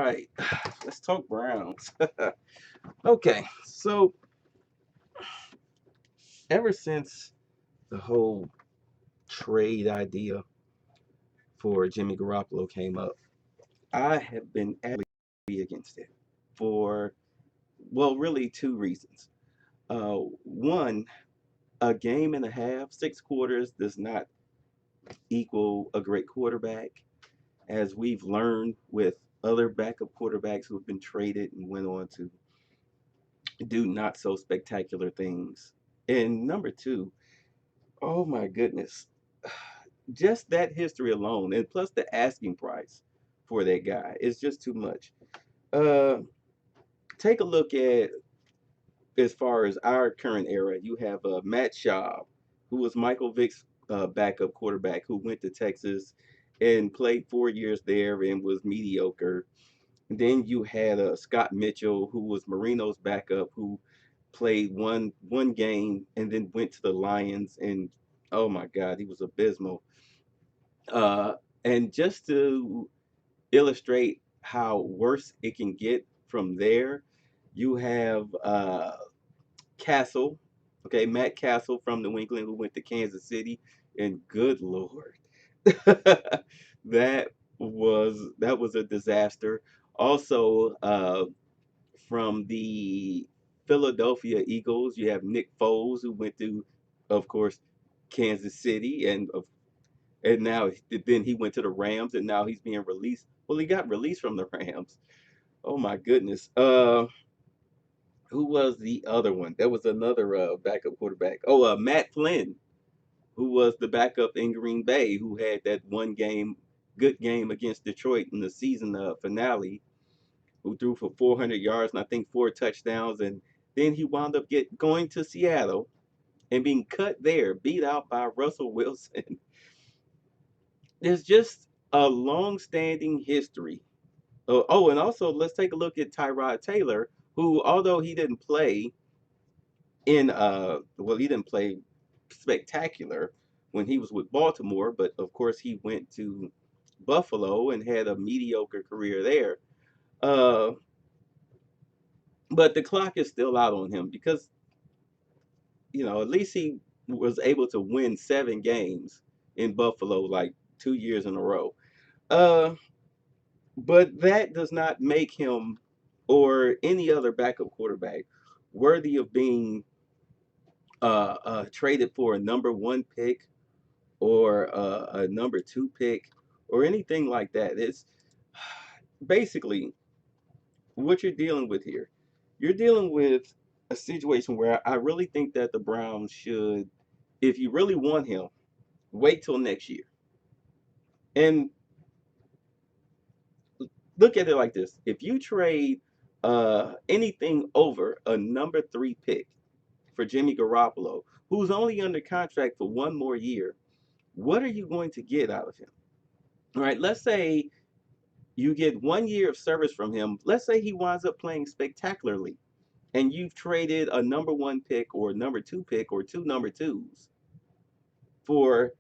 right, let's talk Browns. Okay, so ever since the whole trade idea for Jimmy Garoppolo came up, I have been adamantly against it for, well, really two reasons. One, a game and a half, 6 quarters does not equal a great quarterback, as we've learned with other backup quarterbacks who have been traded and went on to do not so spectacular things. And number two, oh my goodness, just that history alone, and plus the asking price for that guy is just too much. Uh, Take a look at, as far as our current era, you have Matt Schaub, who was Michael Vick's backup quarterback, who went to Texas and played 4 years there and was mediocre. And then you had Scott Mitchell, who was Marino's backup, who played one game and then went to the Lions, and oh my God, he was abysmal. Uh, and just to illustrate how worse it can get from there, you have Castle, okay, Matt Castle from New England, who went to Kansas City, and good Lord, that was a disaster. Also, from the Philadelphia Eagles, you have Nick Foles, who went to, of course, Kansas City, and now then he went to the Rams, and now he's being released. Well, he got released from the Rams. Oh my goodness. Who was the other one? There was another backup quarterback. Oh, Matt Flynn, who was the backup in Green Bay, who had that one game, good game against Detroit in the season finale, who threw for 400 yards and I think 4 touchdowns, and then he wound up going to Seattle and being cut there, beat out by Russell Wilson. There's just a long-standing history. Oh, and also let's take a look at Tyrod Taylor, who, although he didn't play he didn't play spectacular when he was with Baltimore, but of course he went to Buffalo and had a mediocre career there. Uh, but the clock is still out on him because at least he was able to win 7 games in Buffalo like 2 years in a row. Uh, but that does not make him or any other backup quarterback worthy of being traded for a number 1 pick or a number 2 pick or anything like that. It's basically what you're dealing with here. You're dealing with a situation where I really think that the Browns should, if you really want him, wait till next year. And look at it like this: if you trade anything over a number 3 pick for Jimmy Garoppolo, who's only under contract for 1 more year, what are you going to get out of him? All right, let's say you get 1 year of service from him. Let's say he winds up playing spectacularly, and you've traded a number 1 pick or number 2 pick or 2 number 2s for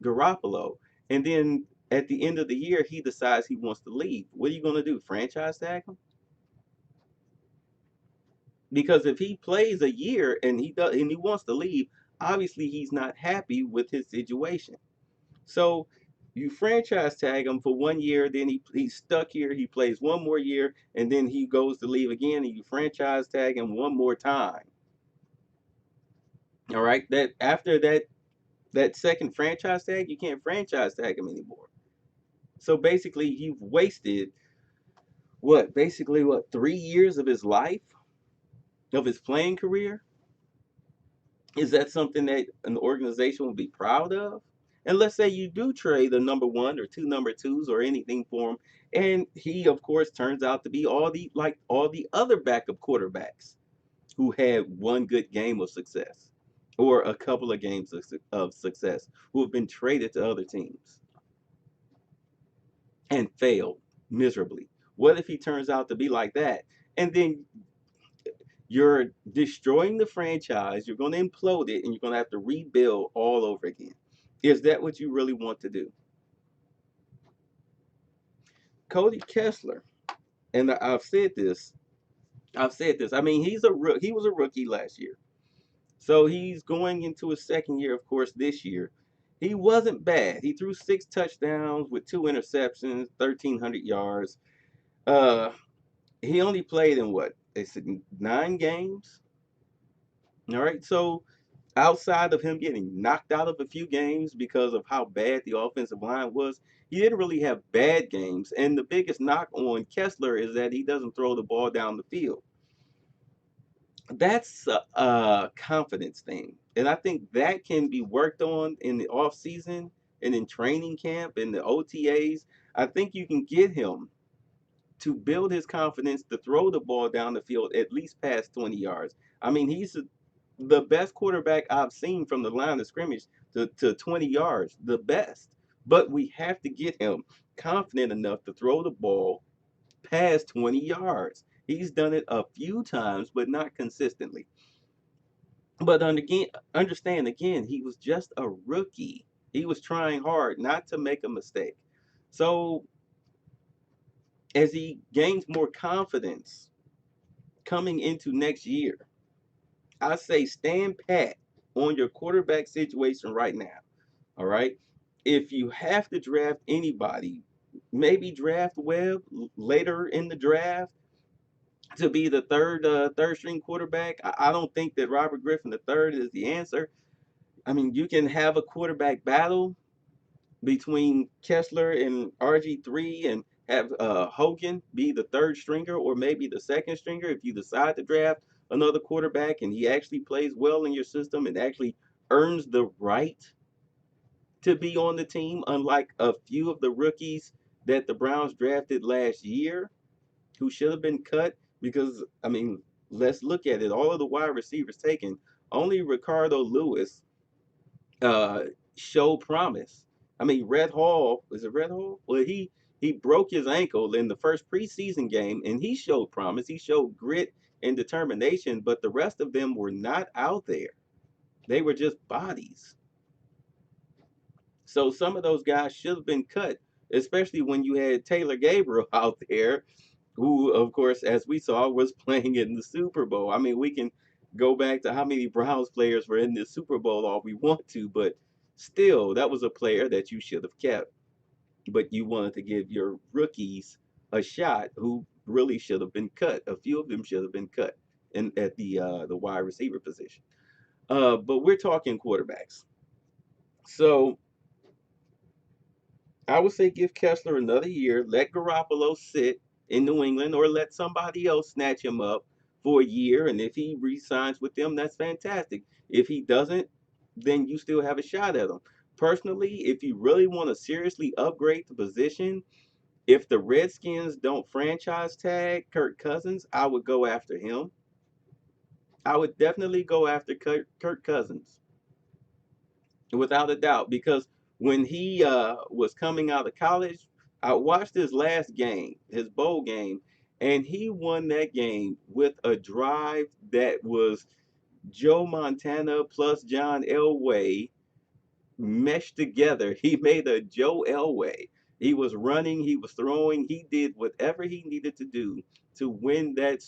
Garoppolo, and then at the end of the year he decides he wants to leave. What are you going to do? Franchise tag him? Because if he plays a year and he wants to leave, obviously he's not happy with his situation. So you franchise tag him for 1 year, then he's stuck here. He plays 1 more year, and then he goes to leave again, and you franchise tag him one more time. All right, that after that second franchise tag, you can't franchise tag him anymore. So basically, you've wasted what 3 years of his life, of his playing career. Is that something that an organization will be proud of? And let's say you do trade a number 1 or 2 number 2s or anything for him, and he, of course, turns out to be all the other backup quarterbacks who had one good game of success or a couple of games of success, who have been traded to other teams and failed miserably. What if he turns out to be like that? And then you're destroying the franchise, you're going to implode it, and you're going to have to rebuild all over again. Is that what you really want to do? Cody Kessler. and I've said this. I've said this. I mean, he was a rookie last year. So he's going into his second year, of course, this year. He wasn't bad. He threw 6 touchdowns with 2 interceptions, 1,300 yards. Uh, he only played in what? It's 9 games. All right. So outside of him getting knocked out of a few games because of how bad the offensive line was, he didn't really have bad games. And the biggest knock on Kessler is that he doesn't throw the ball down the field. That's a confidence thing. And I think that can be worked on in the off season and in training camp and the OTAs. I think you can get him to build his confidence to throw the ball down the field at least past 20 yards. I mean, the best quarterback I've seen from the line of scrimmage to 20 yards, the best. But we have to get him confident enough to throw the ball past 20 yards. He's done it a few times, but not consistently. But again, understand again, he was just a rookie. He was trying hard not to make a mistake. So as he gains more confidence coming into next year, I say stand pat on your quarterback situation right now. All right. If you have to draft anybody, maybe draft Webb later in the draft to be the third string quarterback. I don't think that Robert Griffin the third is the answer. I mean, you can have a quarterback battle between Kessler and RG3 and have Hogan be the third stringer or maybe the second stringer if you decide to draft another quarterback and he actually plays well in your system and actually earns the right to be on the team, unlike a few of the rookies that the Browns drafted last year who should have been cut. Because, I mean, let's look at it. All of the wide receivers taken, only Ricardo Lewis uh, show promise. I mean, Red Hall, is it Red Hall? Well, he broke his ankle in the first preseason game, and he showed promise. He showed grit and determination, but the rest of them were not out there. They were just bodies. So some of those guys should have been cut, especially when you had Taylor Gabriel out there, who, of course, as we saw, was playing in the Super Bowl. I mean, we can go back to how many Browns players were in the Super Bowl all we want to, but still, that was a player that you should have kept. But you wanted to give your rookies a shot who really should have been cut. A few of them should have been cut in at the wide receiver position. But we're talking quarterbacks. So I would say give Kessler another year, let Garoppolo sit in New England, or let somebody else snatch him up for a year. And if he re-signs with them, that's fantastic. If he doesn't, then you still have a shot at him. Personally, if you really want to seriously upgrade the position, if the Redskins don't franchise tag Kirk Cousins, I would go after him. I would definitely go after Kirk Cousins without a doubt, because when he was coming out of college, I watched his last game, his bowl game, and he won that game with a drive that was Joe Montana plus John Elway meshed together. He made a Joe Elway. He was running, he was throwing, he did whatever he needed to do to win that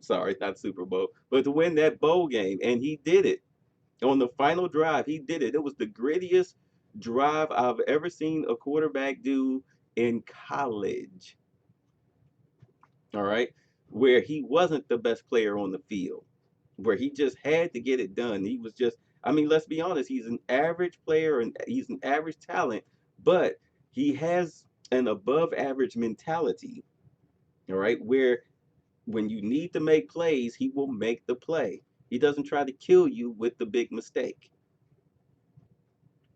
sorry, not Super Bowl, but to win that bowl game, and he did it on the final drive. He did it. It was the grittiest drive I've ever seen a quarterback do in college. All right. Where he wasn't the best player on the field, where he just had to get it done. He was just, I mean, let's be honest, he's an average player and he's an average talent, but he has an above average mentality. All right. Where when you need to make plays, he will make the play. He doesn't try to kill you with the big mistake.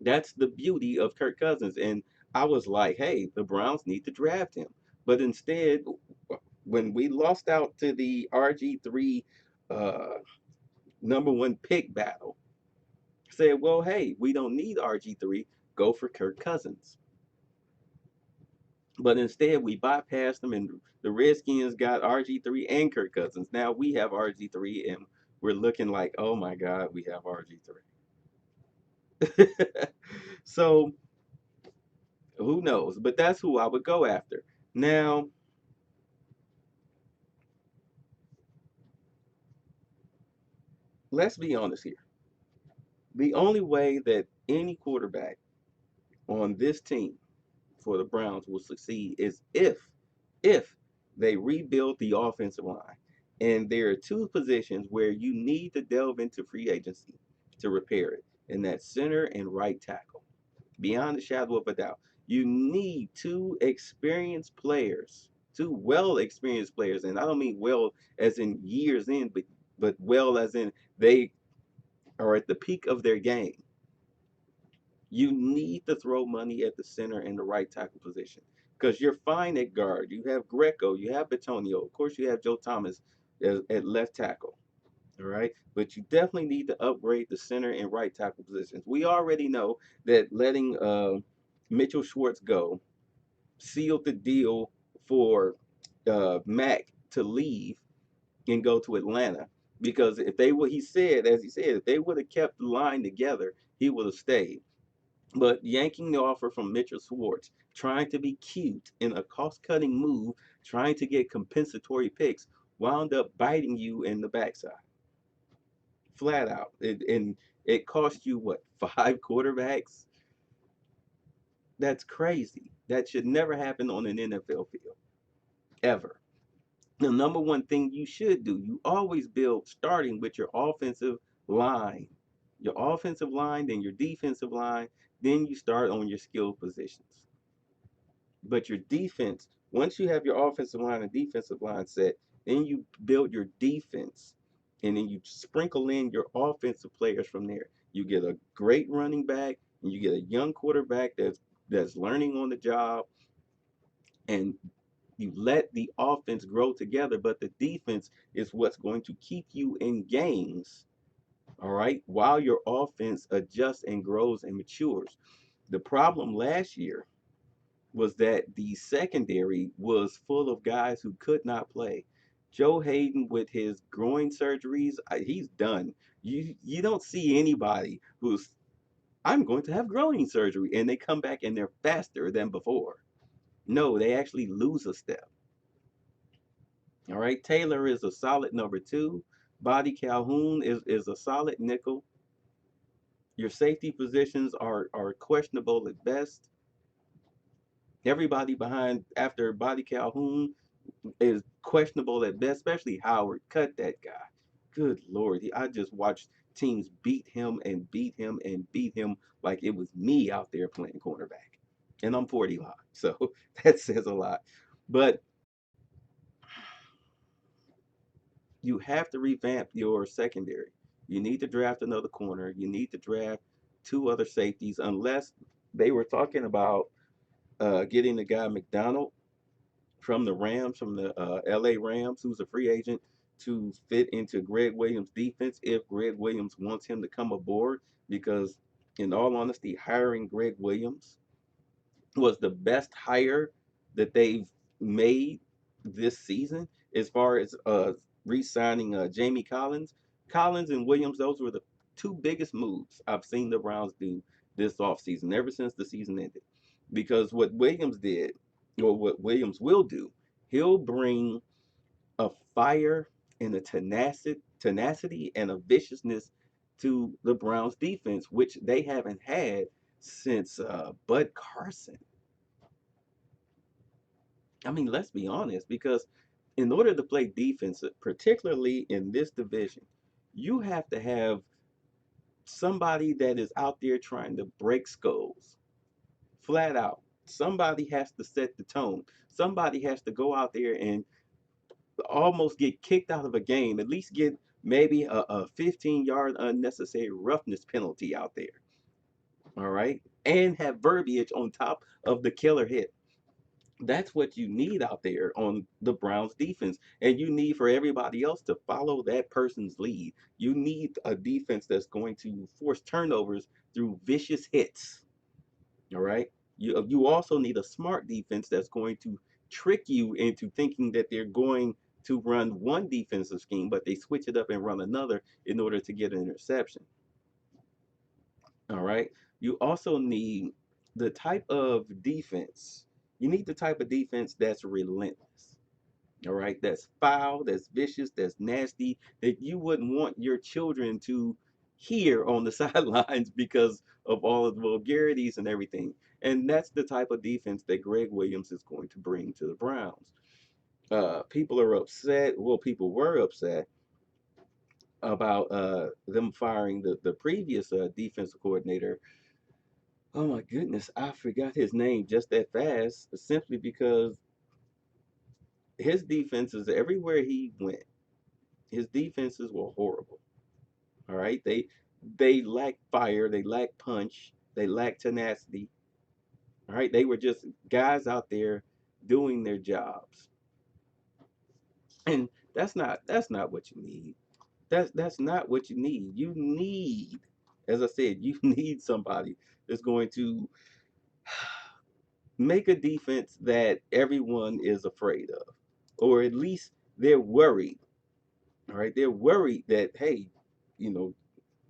That's the beauty of Kirk Cousins. And I was like, hey, the Browns need to draft him. But instead, when we lost out to the RG3 uh, #1 pick battle, said, well, hey, we don't need RG3. Go for Kirk Cousins. But instead, we bypassed them, and the Redskins got RG3 and Kirk Cousins. Now we have RG3, and we're looking like, oh my God, we have RG3. So who knows? But that's who I would go after. Now, let's be honest here. The only way that any quarterback on this team for the Browns will succeed is if they rebuild the offensive line. And there are two positions where you need to delve into free agency to repair it, and that's center and right tackle. Beyond the shadow of a doubt, you need two experienced players, two well experienced players, and I don't mean well as in years in, but well as in they are at the peak of their game. You need to throw money at the center and the right tackle position because you're fine at guard. You have Greco, you have Batonio, of course, you have Joe Thomas at left tackle. All right, but you definitely need to upgrade the center and right tackle positions. We already know that letting Mitchell Schwartz go sealed the deal for Mack to leave and go to Atlanta because if they would, he said, as he said, if they would have kept the line together, he would have stayed. But yanking the offer from Mitchell Schwartz, trying to be cute in a cost cutting move, trying to get compensatory picks, wound up biting you in the backside. Flat out. And it cost you what, five quarterbacks? That's crazy. That should never happen on an NFL field, ever. The number one thing you should do, you always build starting with your offensive line. Your offensive line, then your defensive line, then you start on your skill positions. But your defense, once you have your offensive line and defensive line set, then you build your defense and then you sprinkle in your offensive players from there. You get a great running back and you get a young quarterback that's learning on the job and you let the offense grow together, but the defense is what's going to keep you in games, all right, while your offense adjusts and grows and matures. The problem last year was that the secondary was full of guys who could not play. Joe Hayden with his groin surgeries, he's done. You don't see anybody who's I'm going to have groin surgery and they come back and they're faster than before. No, they actually lose a step. All right, Taylor is a solid number two. Body Calhoun is a solid nickel. Your safety positions are questionable at best. Everybody behind after Body Calhoun is questionable at best, especially Howard. Cut that guy. Good Lord. I just watched teams beat him and beat him and beat him like it was me out there playing cornerback. And I'm 45, so that says a lot. But you have to revamp your secondary. You need to draft another corner. You need to draft two other safeties, unless they were talking about getting the guy McDonald from the Rams, from the LA Rams, who's a free agent, to fit into Greg Williams' defense if Greg Williams wants him to come aboard. Because, in all honesty, hiring Greg Williams was the best hire that they've made this season as far as re-signing Jamie Collins. Collins and Williams, those were the two biggest moves I've seen the Browns do this offseason, ever since the season ended. Because what Williams did, or what Williams will do, he'll bring a fire and a tenacity and a viciousness to the Browns defense, which they haven't had since Bud Carson. I mean, let's be honest, because in order to play defense, particularly in this division, you have to have somebody that is out there trying to break skulls, flat out. Somebody has to set the tone. Somebody has to go out there and almost get kicked out of a game, at least get maybe a 15-yard unnecessary roughness penalty out there. All right. And have verbiage on top of the killer hit. That's what you need out there on the Browns defense. And you need for everybody else to follow that person's lead. You need a defense that's going to force turnovers through vicious hits. All right. You also need a smart defense that's going to trick you into thinking that they're going to run one defensive scheme, but they switch it up and run another in order to get an interception. All right. You also need the type of defense. You need the type of defense that's relentless. All right, that's foul, that's vicious, that's nasty, that you wouldn't want your children to hear on the sidelines because of all of the vulgarities and everything. And that's the type of defense that Greg Williams is going to bring to the Browns. People are upset. Well, people were upset about them firing the previous defensive coordinator. Oh my goodness, I forgot his name just that fast, simply because his defenses everywhere he went, his defenses were horrible. All right, they lack fire, they lack punch, they lack tenacity. All right, they were just guys out there doing their jobs, and that's not what you need. That's not what you need. You need, as I said, you need somebody that's going to make a defense that everyone is afraid of, or at least they're worried. All right, they're worried that, hey, you know,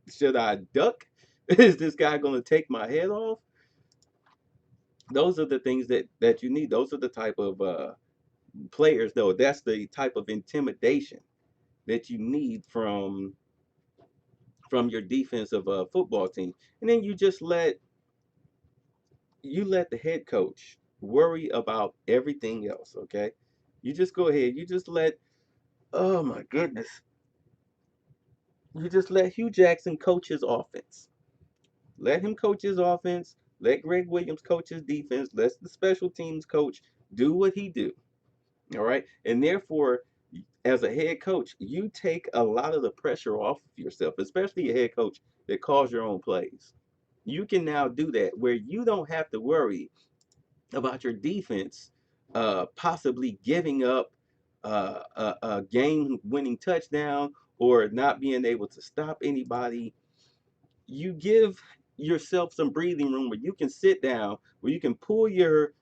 should I duck? Is this guy going to take my head off? Those are the things that you need. Those are the type of players, though. That's the type of intimidation that you need from your defensive football team. And then you let the head coach worry about everything else. Okay, you just go ahead. You just let, oh my goodness, you just let Hugh Jackson coach his offense. Let him coach his offense. Let Greg Williams coach his defense. Let the special teams coach do what he do. All right. And therefore, as a head coach, you take a lot of the pressure off of yourself, especially a head coach that calls your own plays. You can now do that where you don't have to worry about your defense possibly giving up a game winning touchdown or not being able to stop anybody. You give yourself some breathing room where you can sit down, where you can pull your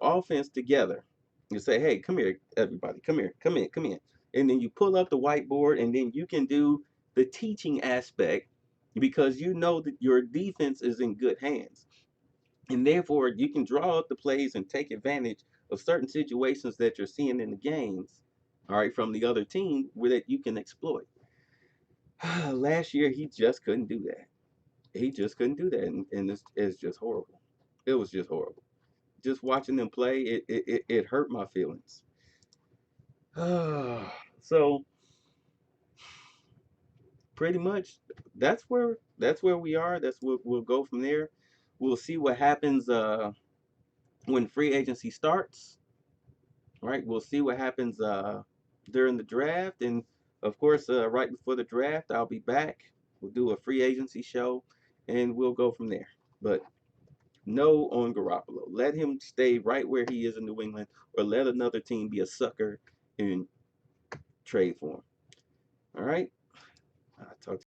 offense together. You say, "Hey, come here, everybody, come here, come in, come in," and then you pull up the whiteboard, and then you can do the teaching aspect because you know that your defense is in good hands, and therefore you can draw up the plays and take advantage of certain situations that you're seeing in the games. All right, from the other team, where that you can exploit. Last year, he just couldn't do that. He just couldn't do that, and it's just horrible. It was just horrible. Just watching them play, it hurt my feelings. So pretty much, that's where we are. That's where we'll go from there. We'll see what happens when free agency starts. Right? We'll see what happens during the draft, and of course, right before the draft, I'll be back. We'll do a free agency show, and we'll go from there. But no on Garoppolo. Let him stay right where he is in New England, or let another team be a sucker and trade for him. All right. I'll talk to